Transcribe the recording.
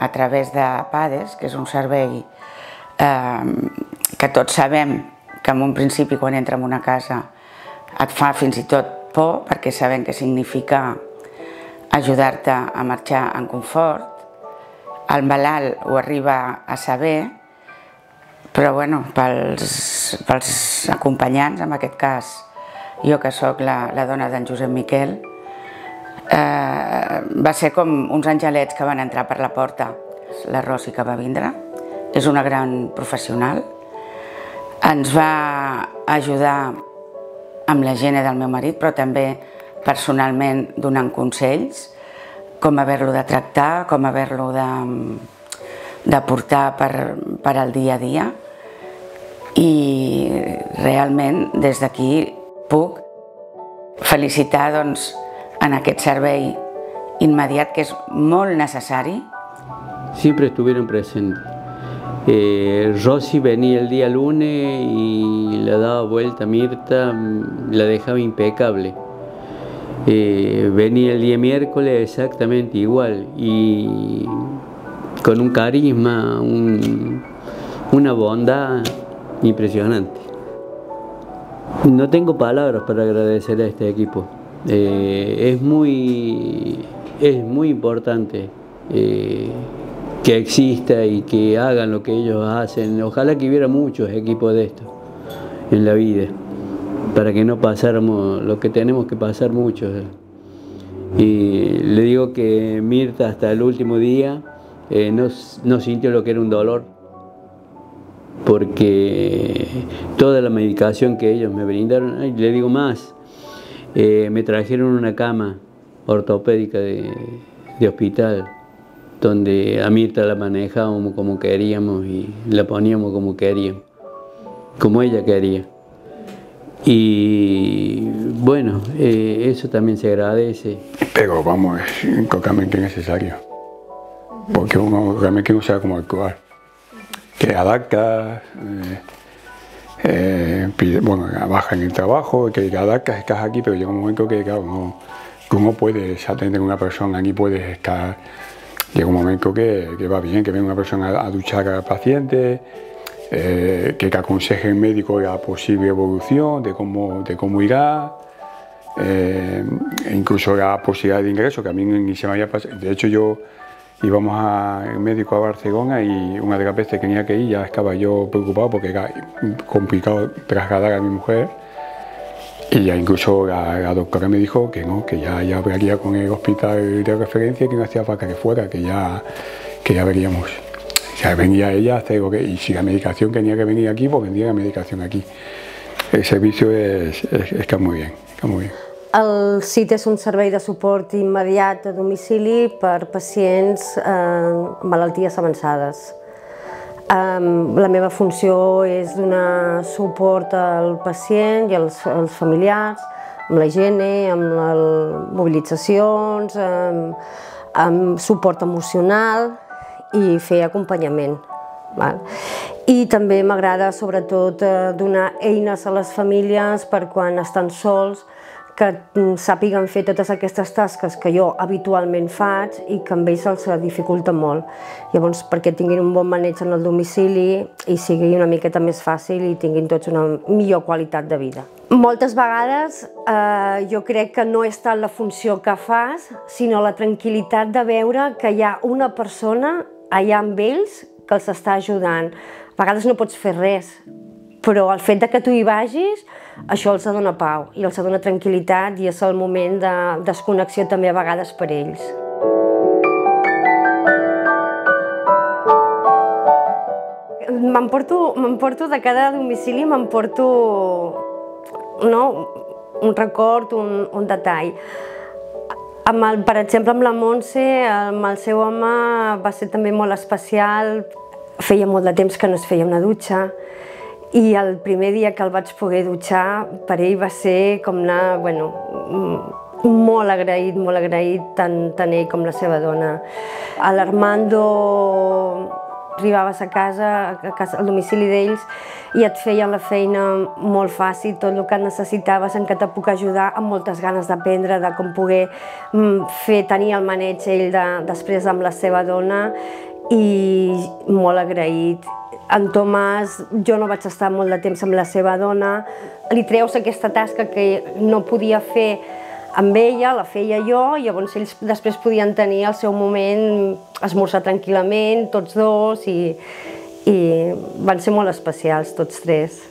a través de PADES, que és un servei que tots sabem que en un principi quan entra en una casa et fa fins i tot por, perquè sabem què significa ajudar-te a marxar en confort. El malalt ho arriba a saber, però bueno, pels acompanyants, en aquest cas jo que sóc la dona d'en Josep Miquel, va ser com uns angelets que van entrar per la porta. La Rosi que va vindre és una gran professional, ens va ajudar amb la higiene del meu marit, però també personalment donant consells, com haver-lo de tractar, com haver-lo de portar per al dia a dia. I realment des d'aquí puc felicitar en aquest servei immediat que és molt necessari. Siempre estuvieron presentes. Rosy venía el día lunes y la daba vuelta a Mirta, la dejaba impecable. Venía el día miércoles exactamente igual y con un carisma, una bondad impresionante. No tengo palabras para agradecer a este equipo. Es muy importante que exista y que hagan lo que ellos hacen. Ojalá que hubiera muchos equipos de esto en la vida, para que no pasáramos lo que tenemos que pasar muchos. Y le digo que Mirta hasta el último día no sintió lo que era un dolor, porque toda la medicación que ellos me brindaron, y le digo más, me trajeron una cama ortopédica de hospital, donde a Mirta la manejábamos como queríamos y la poníamos como queríamos, como ella quería. Y bueno, eso también se agradece. Pero vamos, es totalmente necesario, porque uno realmente no sabe cómo actuar. Que adaptas, bueno, baja en el trabajo, que adaptas, estás aquí, pero llega un momento que claro, no puedes atender a una persona, aquí puedes estar. Llega un momento que va bien, que venga una persona a duchar al paciente, que te aconseje el médico la posible evolución, de cómo irá, incluso la posibilidad de ingreso, que a mí ni se me había pasado. De hecho, íbamos al médico a Barcelona y una de las veces que tenía que ir ya estaba yo preocupado porque era complicado trasladar a mi mujer. Y ya incluso la doctora me dijo que no, que ya hablaría con el hospital de referencia, que no hacía falta que fuera, que ya veríamos. O sea, venía ella a hacer lo que... Y si la medicación tenía que venir aquí, pues vendría la medicación aquí. El servicio está muy bien, está muy bien. El CIT és un servei de suport immediat a domicili per pacients amb malalties avançades. La meva funció és donar suport al pacient i als familiars, amb la higiene, amb les mobilitzacions, amb suport emocional i fer acompanyament. I també m'agrada sobretot donar eines a les famílies per quan estan sols, que sàpiguen fer totes aquestes tasques que jo habitualment faig i que amb ells se'ls dificulta molt. Llavors, perquè tinguin un bon maneig en el domicili i sigui una miqueta més fàcil i tinguin tots una millor qualitat de vida. Moltes vegades jo crec que no és tant la funció que fas, sinó la tranquil·litat de veure que hi ha una persona allà amb ells que els està ajudant. A vegades no pots fer res, però el fet que tu hi vagis, això els dona pau i els dona tranquil·litat i és el moment de desconnexió també a vegades per ells. M'emporto de cada domicili, m'emporto un record, un detall. Per exemple, amb la Montse, amb el seu home, va ser també molt especial. Feia molt de temps que no es feia una dutxa. I el primer dia que el vaig poder dutxar, per ell va ser com anar, molt agraït, tant ell com la seva dona. A l'Armando arribaves a casa, al domicili d'ells, i et feien la feina molt fàcil, tot el que necessitaves, en què te puc ajudar, amb moltes ganes d'aprendre, de com poder tenir el maneig ell després amb la seva dona, i molt agraït. En Tomàs, jo no vaig estar molt de temps amb la seva dona, li treus aquesta tasca que no podia fer amb ella, la feia jo, i llavors ells després podien tenir el seu moment, esmorzar tranquil·lament, tots dos, i van ser molt especials tots tres.